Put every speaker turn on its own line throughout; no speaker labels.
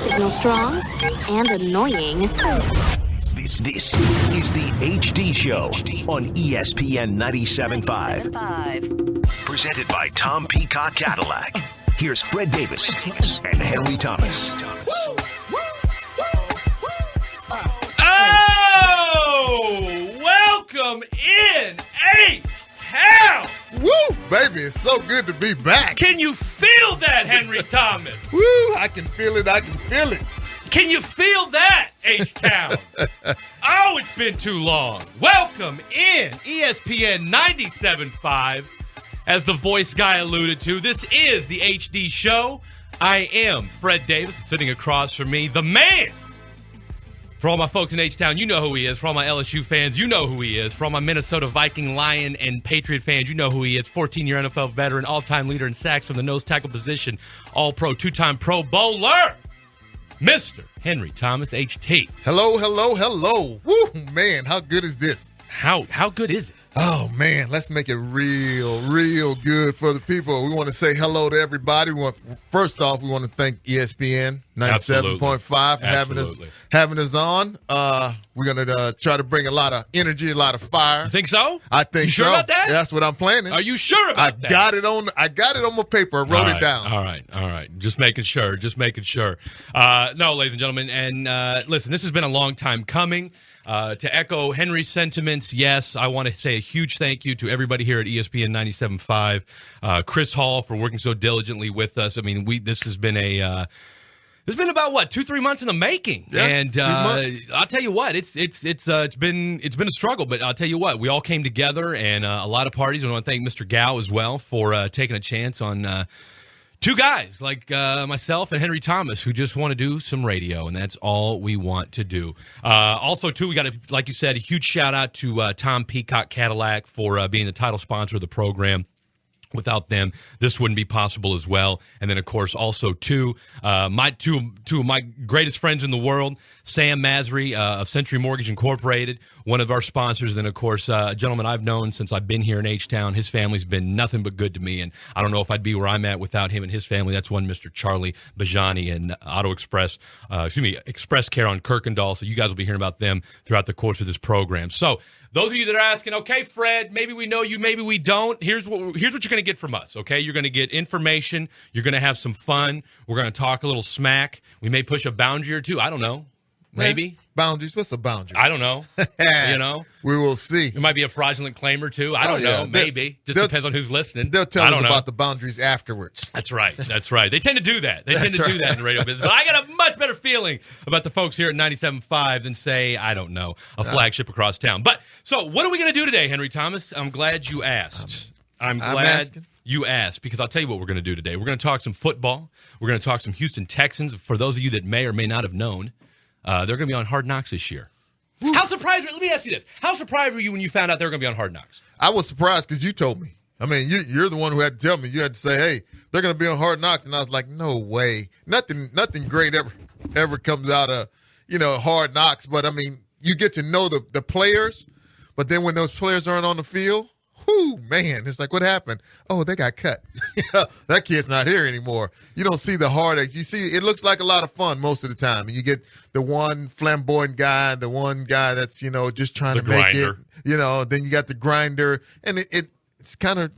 Signal strong and annoying.
This is the HD Show on ESPN 97.5. Presented by Tom Peacock Cadillac. Here's Fred Davis and Henry Thomas.
Oh, welcome in H-Town.
Woo, baby, it's so good to be back.
Can you feel that, Henry Thomas?
Woo, I can feel it.
Can you feel that, H-Town? Oh, it's been too long. Welcome in ESPN 97.5. As the voice guy alluded to, this is the HD Show. I am Fred Davis, sitting across from me, the man. For all my folks in H-Town, you know who he is. For all my LSU fans, you know who he is. For all my Minnesota Viking, Lion, and Patriot fans, you know who he is. 14-year NFL veteran, all-time leader in sacks from the nose tackle position, all-pro, two-time Pro Bowler, Mr. Henry Thomas, HT.
Hello. Woo, man, how good is this?
How good is it?
Oh, man, let's make it real good for the people. We want to say hello to everybody. First off, we want to thank ESPN 97.5 for having us on. We're going to try to bring a lot of energy, a lot of fire.
You think so?
I think so.
You sure about that?
That's what I'm planning.
Are you sure about that?
I got it on my paper. I wrote it down.
All right. Just making sure. No, ladies and gentlemen, and listen, this has been a long time coming. To echo Henry's sentiments, yes, I want to say a huge thank you to everybody here at ESPN 97.5. Chris Hall for working so diligently with us. I mean, this has been it's been about 2-3 months in the making,
yeah,
and I'll tell you what, it's been a struggle, but I'll tell you what, we all came together, and a lot of parties. I want to thank Mr. Gow as well for taking a chance on. Two guys like myself and Henry Thomas who just want to do some radio, and that's all we want to do. Also, too, we got, like you said, a huge shout-out to Tom Peacock Cadillac for being the title sponsor of the program. Without them, this wouldn't be possible as well. And then, of course, also two of my greatest friends in the world, Sam Masry of Century Mortgage Incorporated, one of our sponsors. And, of course, a gentleman I've known since I've been here in H-Town. His family's been nothing but good to me, and I don't know if I'd be where I'm at without him and his family. That's one Mr. Charlie Bajani and Express Care on Kirkendall. So you guys will be hearing about them throughout the course of this program. So those of you that are asking, okay, Fred, maybe we know you, maybe we don't. Here's what you're going to get from us, okay? You're going to get information. You're going to have some fun. We're going to talk a little smack. We may push a boundary or two. I don't know. Maybe.
Boundaries? What's a boundary?
I don't know.
We will see.
It might be a fraudulent claim or two. I don't know. Maybe. Just depends on who's listening.
They'll tell us about the boundaries afterwards.
That's right. They tend to do that. Do that in the radio business. But I got a much better feeling about the folks here at 97.5 than, say, I don't know, a flagship across town. But, so, what are we going to do today, Henry Thomas? I'm glad you asked. I'm glad you asked, because I'll tell you what we're going to do today. We're going to talk some football. We're going to talk some Houston Texans. For those of you that may or may not have known, they're going to be on Hard Knocks this year. Woo. How surprised? Let me ask you this: how surprised were you when you found out they were going to be on Hard Knocks?
I was surprised because you told me. I mean, you're the one who had to tell me. You had to say, "Hey, they're going to be on Hard Knocks," and I was like, "No way! Nothing great ever comes out of Hard Knocks." But I mean, you get to know the players, but then when those players aren't on the field, whoo, man, it's like, what happened? Oh, they got cut. That kid's not here anymore. You don't see the heartaches. You see, it looks like a lot of fun most of the time. You get the one flamboyant guy, the one guy that's, just trying to make it. Then you got the grinder. And it's kind of,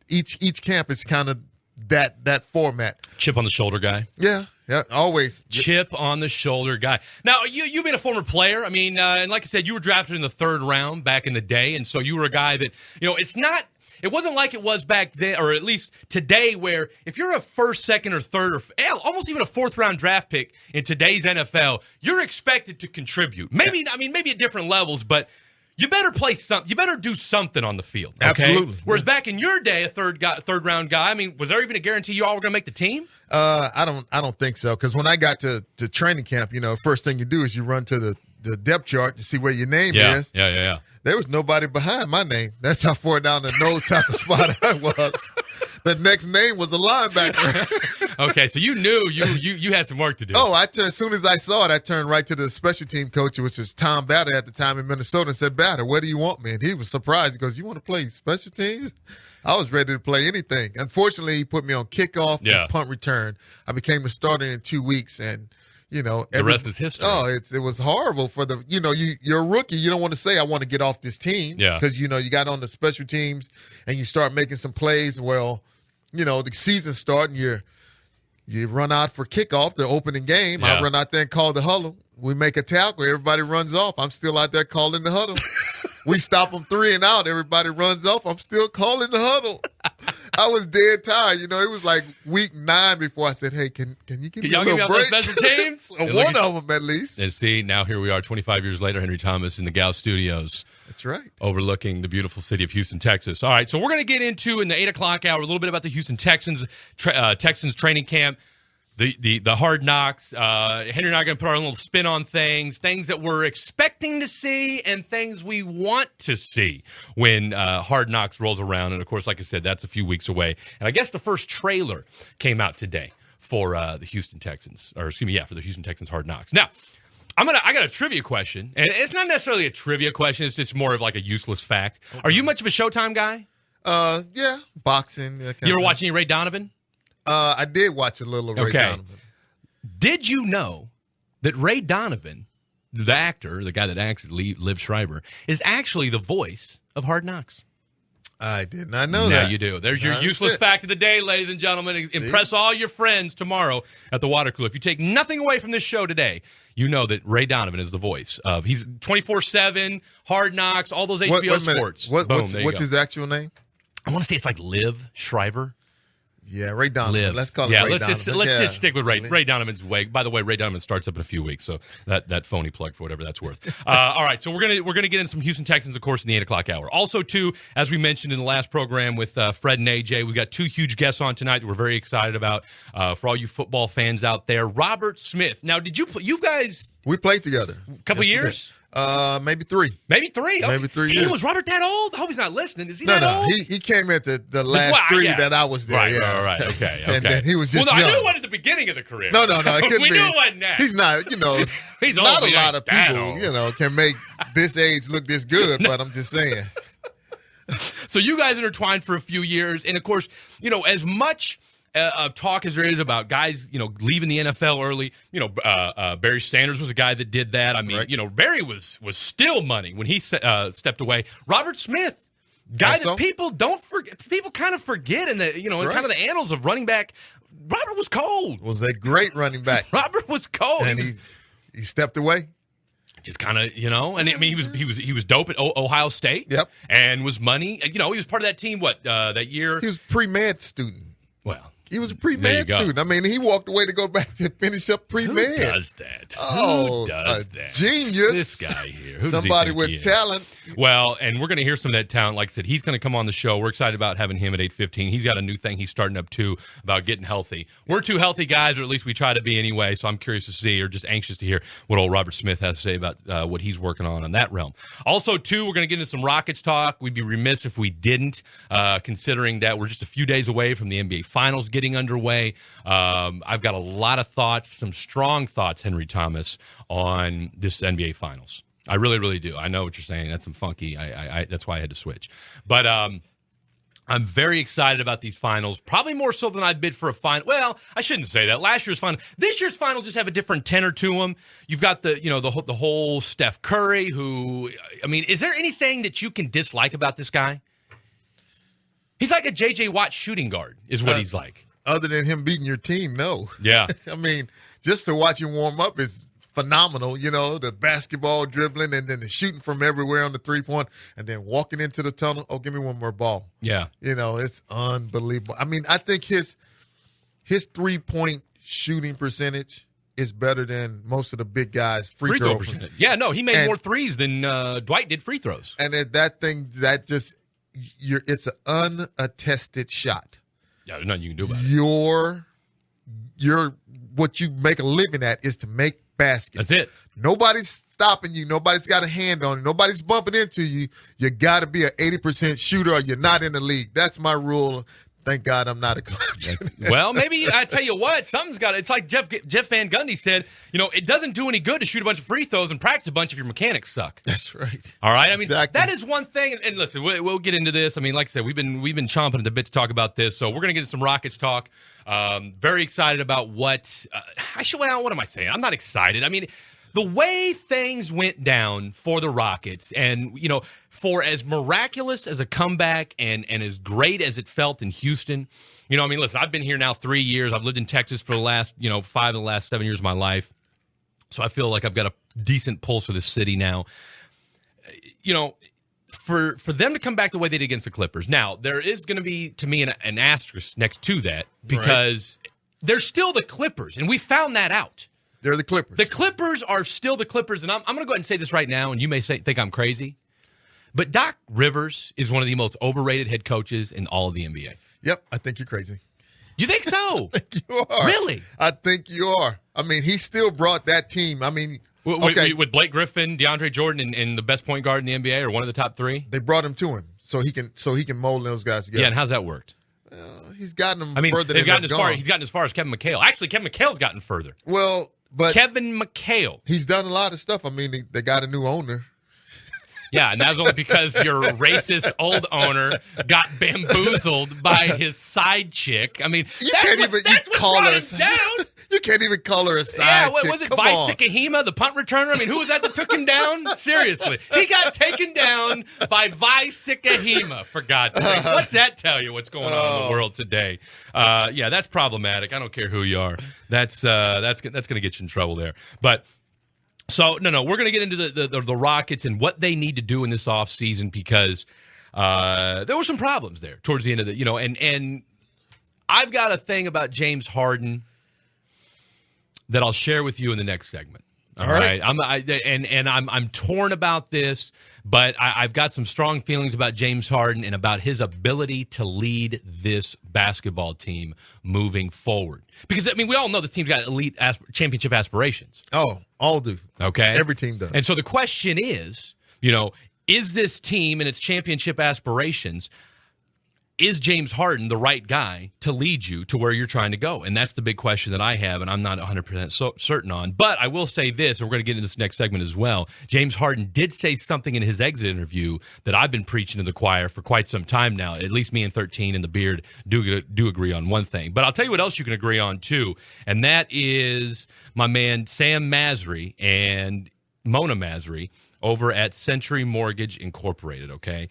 each camp is kind of that format.
Chip on the shoulder guy.
Yeah, always.
Chip on the shoulder guy. Now, you being a former player, I mean, and like I said, you were drafted in the 3rd round back in the day, and so you were a guy that, it wasn't like it was back then, or at least today, where if you're a 1st, 2nd, or 3rd, or almost even a 4th-round draft pick in today's NFL, you're expected to contribute. Maybe at different levels, but you better play something. You better do something on the field. Okay?
Absolutely.
Whereas back in your day, a third-round guy, I mean, was there even a guarantee you all were going to make the team?
I don't think so, because when I got to training camp, first thing you do is you run to the depth chart to see where your name is.
Yeah.
There was nobody behind my name. That's how far down the nose type of spot I was. The next name was a linebacker.
Okay, so you knew you had some work to do.
Oh, as soon as I saw it, I turned right to the special team coach, which was Tom Batter at the time in Minnesota, and said, "Batter, what do you want, man?" He was surprised. He goes, "You want to play special teams?" I was ready to play anything. Unfortunately, he put me on kickoff and punt return. I became a starter in 2 weeks, and
the rest is history.
Oh, it was horrible for the. You're a rookie. You don't want to say I want to get off this team. Because you got on the special teams and you start making some plays. Well, the season starting, you run out for kickoff, the opening game. I run out there and call the huddle. We make a tackle. Everybody runs off. I'm still out there calling the huddle. We stop them 3 and out. Everybody runs off. I'm still calling the huddle. I was dead tired. It was like week 9 before I said, hey, can you give me a little break?
Special teams?
One of them at least.
And see, now here we are 25 years later, Henry Thomas in the Gal Studios.
That's right.
Overlooking the beautiful city of Houston, Texas. All right, so we're going to get into, in the 8 o'clock hour, a little bit about the Houston Texans training camp. The hard knocks. Henry and I are going to put our own little spin on things that we're expecting to see and things we want to see when hard knocks rolls around. And, of course, like I said, that's a few weeks away. And I guess the first trailer came out today for the Houston Texans, for the Houston Texans hard knocks. Now, I got a trivia question, and it's not necessarily a trivia question. It's just more of like a useless fact. Okay. Are you much of a Showtime guy?
Yeah, boxing.
You ever watch any Ray Donovan?
I did watch a little of Ray Donovan.
Did you know that Ray Donovan, the actor, the guy that acts Liv Schreiber, is actually the voice of Hard Knocks?
I did not know that.
Yeah, you do. There's your useless fact of the day, ladies and gentlemen. Impress all your friends tomorrow at the water cooler. If you take nothing away from this show today, you know that Ray Donovan is the voice of. He's 24/7, Hard Knocks, all those HBO sports.
What's his actual name?
I want to say it's like Liv Schreiber.
Yeah, Ray Donovan.
Liv.
Let's call it Ray
Donovan. Let's just stick with
Ray
Donovan's way. By the way, Ray Donovan starts up in a few weeks, so that phony plug for whatever that's worth. All right, so we're gonna get into some Houston Texans, of course, in the 8 o'clock hour. Also, too, as we mentioned in the last program with Fred and AJ, we got 2 huge guests on tonight that we're very excited about. For all you football fans out there, Robert Smith. Now, did you guys?
We played together.
A couple years.
Maybe 3.
Maybe 3? Okay.
Maybe 3 years.
Was Robert that old? I hope he's not listening. Is he that old?
He came at the last 3 that I was there.
Right. Okay.
And then he was just
young.
I
knew one at the beginning of the career.
No. It couldn't
we
be.
knew it wasn't that.
He's not,
he's
not
old,
a lot of people, can make this age look this good, but I'm just saying.
So you guys intertwined for a few years. And, of course, as much of talk as there is about guys, leaving the NFL early. Barry Sanders was a guy that did that. I mean,
right.
Barry was still money when he stepped away. Robert Smith, guy that people don't forget, people kind of forget in the in kind of the annals of running back. Robert was cold.
Was a great running back.
Robert was cold,
and he stepped away.
Just kind of, and I mean, he was dope at Ohio State.
Yep,
and was money. He was part of that team. That year?
He was pre-med student.
Well.
He was a pre-med student. I mean, he walked away to go back to finish up pre-med.
Who does that?
Oh,
Who does that?
Genius.
This guy here.
Somebody with talent.
Well, and we're going to hear some of that talent. Like I said, he's going to come on the show. We're excited about having him at 8:15. He's got a new thing he's starting up, too, about getting healthy. We're 2 healthy guys, or at least we try to be anyway, so I'm curious to see, or just anxious to hear what old Robert Smith has to say about what he's working on that realm. Also, too, we're going to get into some Rockets talk. We'd be remiss if we didn't, considering that we're just a few days away from the NBA Finals getting underway. I've got a lot of thoughts, some strong thoughts, Henry Thomas, on this NBA Finals. I really, really do. I know what you're saying. That's some funky. That's why I had to switch. But I'm very excited about these finals, probably more so than I've bid for a final. Well, I shouldn't say that. Last year's final. This year's finals just have a different tenor to them. You've got the whole Steph Curry, who, I mean, is there anything that you can dislike about this guy? He's like a J.J. Watt shooting guard is what he's like.
Other than him beating your team, no.
Yeah.
I mean, just to watch him warm up is phenomenal. The basketball dribbling and then the shooting from everywhere on the 3-point and then walking into the tunnel. Oh, give me one more ball.
Yeah.
It's unbelievable. I mean, I think his 3-point shooting percentage is better than most of the big guys' free throw percentage.
Yeah, no, he made more threes than Dwight did free throws.
And it's an unattested shot.
Yeah, there's nothing you can do about it. What you make a living at is to make baskets. That's it.
Nobody's stopping you. Nobody's got a hand on you. Nobody's bumping into you. You got to be an 80% shooter or you're not in the league. That's my rule. Thank God I'm not a coach.
Well, maybe I tell you what, something's got. It's like Jeff Van Gundy said. It doesn't do any good to shoot a bunch of free throws and practice a bunch if your mechanics suck.
That's right.
All right. I mean,
exactly.
That is one thing. And listen, we'll get into this. I mean, like I said, we've been chomping at the bit to talk about this. So we're gonna get into some Rockets talk. Very excited about what. What am I saying? I'm not excited. I mean, the way things went down for the Rockets, and for as miraculous as a comeback and as great as it felt in Houston, listen, I've been here now 3 years. I've lived in Texas for the last 5 of the last 7 years of my life, so I feel like I've got a decent pulse for this city now. For them to come back the way they did against the Clippers. Now, there is going to be, to me, an asterisk next to that because they're still the Clippers, and we found that out.
They're the Clippers.
The Clippers are still the Clippers, and I'm going to go ahead and say this right now, and you may think I'm crazy, but Doc Rivers is one of the most overrated head coaches in all of the NBA.
Yep, I think you're crazy.
You think so?
I think you are.
Really?
I think you are. I mean, he still brought that team. I mean, okay.
With Blake Griffin, DeAndre Jordan, and the best point guard in the NBA, or one of the top 3? They
brought him to him so he can mold those guys together.
Yeah, and how's that worked?
He's gotten them further than
he's gotten as far as Kevin McHale. Actually, Kevin McHale's gotten further.
Well, but
Kevin McHale.
He's done a lot of stuff. I mean, they got a new owner.
Yeah, and that's only because your racist old owner got bamboozled by his side chick. I mean,
you can't even call her down. You can't even call her a side chick.
Yeah, what was it? Vi Sikahema, the punt returner? I mean, who was that took him down? Seriously. He got taken down by Vi Sikahema, for God's sake. What's that tell you what's going on in the world today? Yeah, that's problematic. I don't care who you are. That's going to get you in trouble there. But so, no, we're going to get into the Rockets and what they need to do in this offseason because there were some problems there towards the end of the, and I've got a thing about James Harden that I'll share with you in the next segment. All right. I'm torn about this, but I've got some strong feelings about James Harden and about his ability to lead this basketball team moving forward. Because, I mean, we all know this team's got elite championship aspirations.
Oh, all do.
Okay.
Every team does.
And so the question is, is this team and its championship aspirations, is James Harden the right guy to lead you to where you're trying to go? And that's the big question that I have, and I'm not 100% certain on. But I will say this, and we're going to get into this next segment as well. James Harden did say something in his exit interview that I've been preaching to the choir for quite some time now. At least me and 13 and the Beard do agree on one thing. But I'll tell you what else you can agree on, too, and that is my man Sam Masri and Mona Masri over at Century Mortgage Incorporated, okay?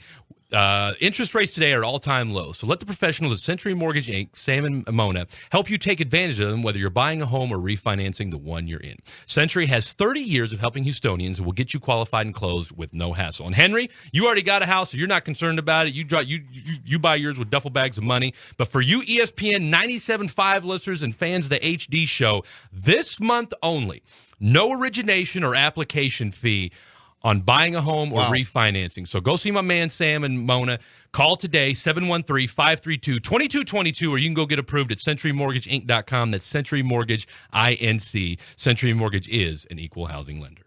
Interest rates today are all-time low, so let the professionals at Century Mortgage Inc., Sam and Mona, help you take advantage of them whether you're buying a home or refinancing the one you're in. Century has 30 years of helping Houstonians and will get you qualified and closed with no hassle. And Henry, you already got a house, so you're not concerned about it. You buy yours with duffel bags of money. But for you ESPN 97.5 listeners and fans of the HD show, this month only, no origination or application fee on buying a home or refinancing. So go see my man Sam and Mona. Call today, 713-532-2222, or you can go get approved at CenturyMortgageInc.com. That's Century Mortgage, INC. Century Mortgage is an equal housing lender.